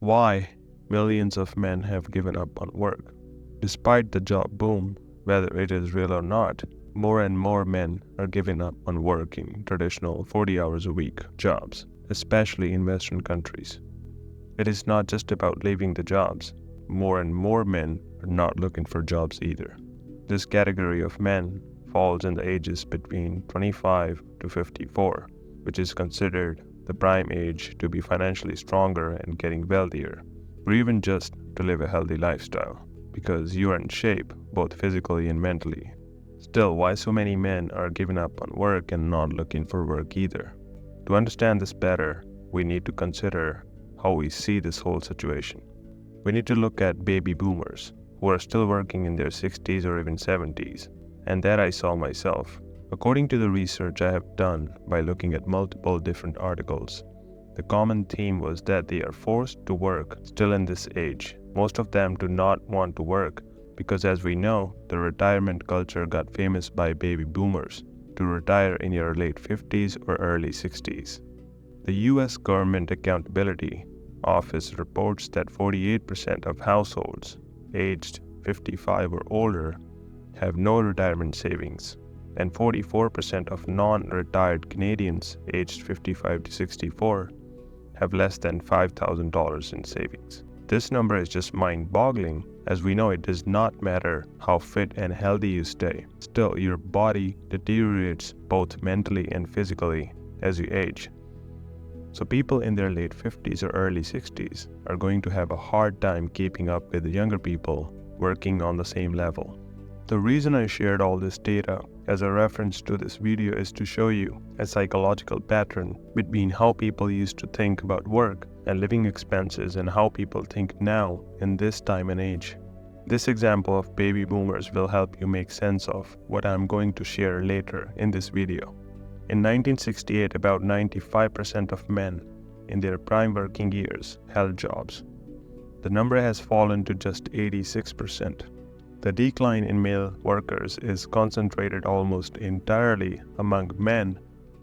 Why millions of men have given up on work. Despite the job boom, whether it is real or not, more and more men are giving up on working traditional 40 hours a week jobs, especially in Western countries. It is not just about leaving the jobs. More and more men are not looking for jobs either. This category of men falls in the ages between 25 to 54, which is considered the prime age to be financially stronger and getting wealthier, or even just to live a healthy lifestyle, because you are in shape both physically and mentally. Still, why so many men are giving up on work and not looking for work either? To understand this better, we need to consider how we see this whole situation. We need to look at baby boomers who are still working in their 60s or even 70s, and that I saw myself. According to the research I have done by looking at multiple different articles, the common theme was that they are forced to work still in this age. Most of them do not want to work because, as we know, the retirement culture got famous by baby boomers to retire in your late 50s or early 60s. The US Government Accountability Office reports that 48% of households aged 55 or older have no retirement savings, and 44% of non-retired Canadians aged 55 to 64 have less than $5,000 in savings. This number is just mind-boggling, as we know it does not matter how fit and healthy you stay. Still, your body deteriorates both mentally and physically as you age. So people in their late 50s or early 60s are going to have a hard time keeping up with the younger people working on the same level. The reason I shared all this data as a reference to this video is to show you a psychological pattern between how people used to think about work and living expenses and how people think now in this time and age. This example of baby boomers will help you make sense of what I'm going to share later in this video. In 1968, about 95% of men in their prime working years held jobs. The number has fallen to just 86%. The decline in male workers is concentrated almost entirely among men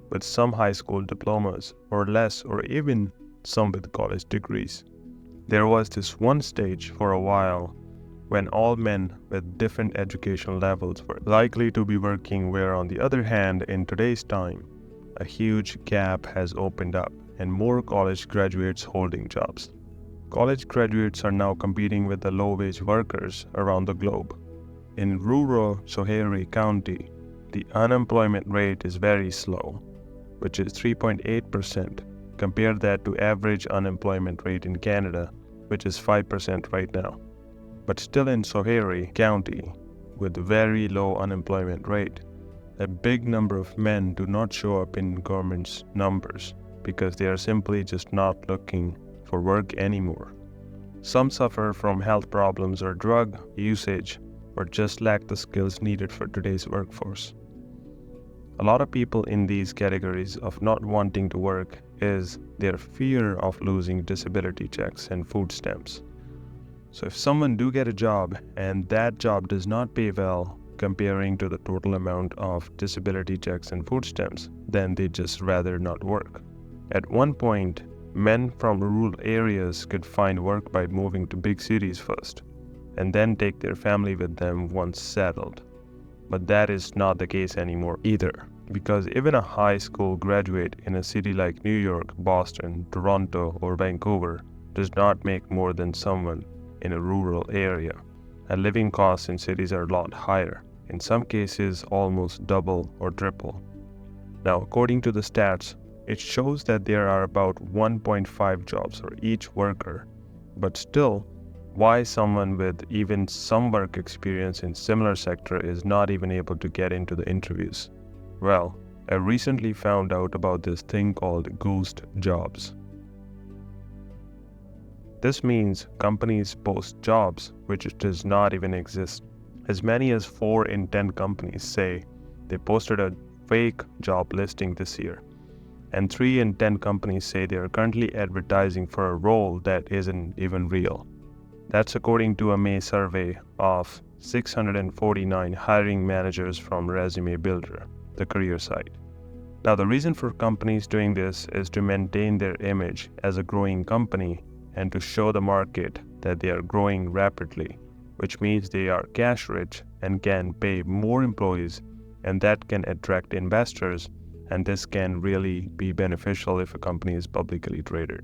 with some high school diplomas or less, or even some with college degrees. There was this one stage for a while when all men with different educational levels were likely to be working, where on the other hand, in today's time, a huge gap has opened up and more college graduates holding jobs. College graduates are now competing with the low-wage workers around the globe. In rural Schoharie County, the unemployment rate is very slow, which is 3.8%. Compare that to average unemployment rate in Canada, which is 5% right now. But still in Schoharie County, with very low unemployment rate, a big number of men do not show up in government's numbers because they are simply just not looking for work anymore. Some suffer from health problems or drug usage, or just lack the skills needed for today's workforce. A lot of people in these categories of not wanting to work is their fear of losing disability checks and food stamps. So if someone do get a job and that job does not pay well comparing to the total amount of disability checks and food stamps, then they just rather not work. At one point, men from rural areas could find work by moving to big cities first, and then take their family with them once settled. But that is not the case anymore either, because even a high school graduate in a city like New York, Boston, Toronto, or Vancouver does not make more than someone in a rural area, and living costs in cities are a lot higher, in some cases almost double or triple. Now, according to the stats, it shows that there are about 1.5 jobs for each worker, but still, why someone with even some work experience in similar sector is not even able to get into the interviews? Well, I recently found out about this thing called ghost jobs. This means companies post jobs which does not even exist. As many as 4 in 10 companies say they posted a fake job listing this year, and 3 in 10 companies say they are currently advertising for a role that isn't even real. That's according to a May survey of 649 hiring managers from Resume Builder, the career site. Now, the reason for companies doing this is to maintain their image as a growing company and to show the market that they are growing rapidly, which means they are cash rich and can pay more employees, and that can attract investors, and this can really be beneficial if a company is publicly traded.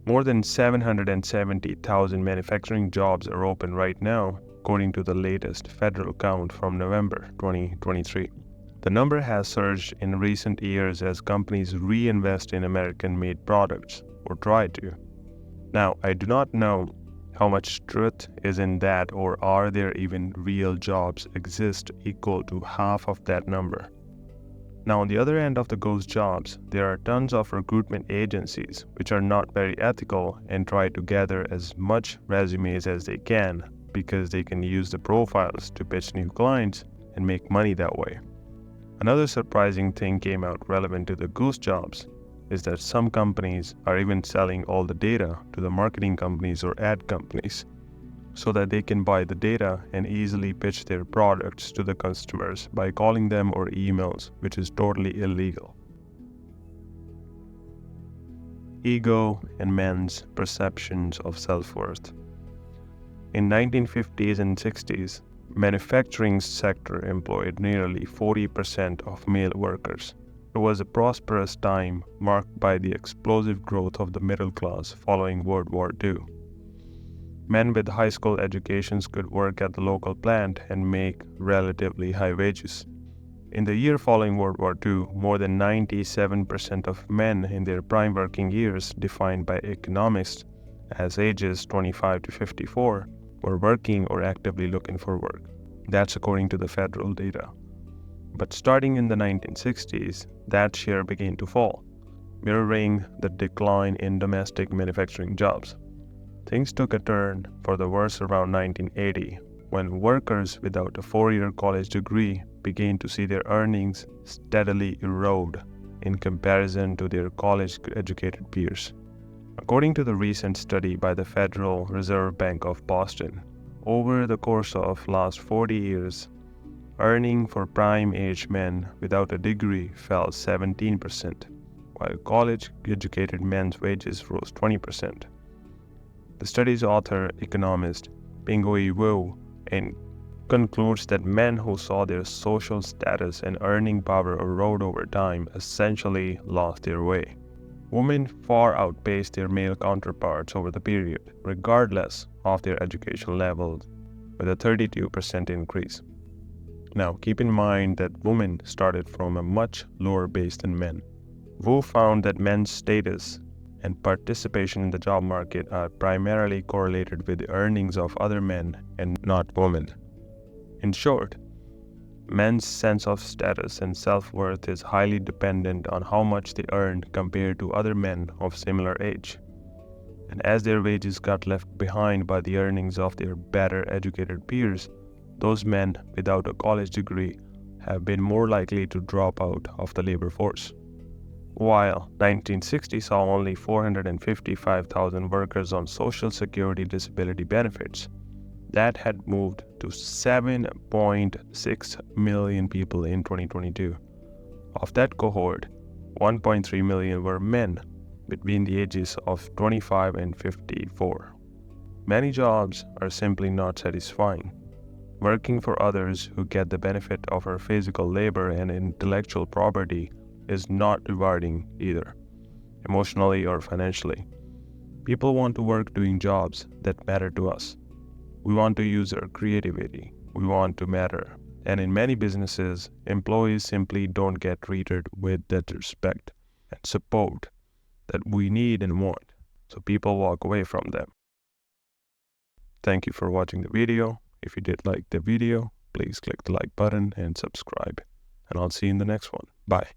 More than 770,000 manufacturing jobs are open right now, according to the latest federal count from November 2023. The number has surged in recent years as companies reinvest in American-made products, or try to. Now, I do not know how much truth is in that, or are there even real jobs exist equal to half of that number. Now, on the other end of the ghost jobs, there are tons of recruitment agencies which are not very ethical and try to gather as much resumes as they can because they can use the profiles to pitch new clients and make money that way. Another surprising thing came out relevant to the ghost jobs is that some companies are even selling all the data to the marketing companies or ad companies so that they can buy the data and easily pitch their products to the customers by calling them or emails, which is totally illegal. Ego and men's perceptions of self-worth. In 1950s and 60s, manufacturing sector employed nearly 40% of male workers. It was a prosperous time marked by the explosive growth of the middle class following World War II. Men with high school educations could work at the local plant and make relatively high wages. In the year following World War II, more than 97% of men in their prime working years, defined by economists as ages 25 to 54, were working or actively looking for work. That's according to the federal data. But starting in the 1960s, that share began to fall, mirroring the decline in domestic manufacturing jobs. Things took a turn for the worse around 1980, when workers without a 4-year college degree began to see their earnings steadily erode in comparison to their college-educated peers. According to the recent study by the Federal Reserve Bank of Boston, over the course of last 40 years, earning for prime-age men without a degree fell 17%, while college-educated men's wages rose 20%. The study's author, economist Ping-Hui Wu, concludes that men who saw their social status and earning power erode over time essentially lost their way. Women far outpaced their male counterparts over the period, regardless of their education levels, with a 32% increase. Now, keep in mind that women started from a much lower base than men. Wu found that men's status and participation in the job market are primarily correlated with the earnings of other men and not women. In short, men's sense of status and self-worth is highly dependent on how much they earn compared to other men of similar age. And as their wages got left behind by the earnings of their better educated peers, those men without a college degree have been more likely to drop out of the labor force. While 1960 saw only 455,000 workers on Social Security disability benefits, that had moved to 7.6 million people in 2022. Of that cohort, 1.3 million were men between the ages of 25 and 54. Many jobs are simply not satisfying. Working for others who get the benefit of our physical labor and intellectual property is not rewarding either, emotionally or financially. People want to work doing jobs that matter to us. We want to use our creativity. We want to matter. And in many businesses, employees simply don't get treated with that respect and support that we need and want, so people walk away from them. Thank you for watching the video. If you did like the video, please click the like button and subscribe. And I'll see you in the next one. Bye.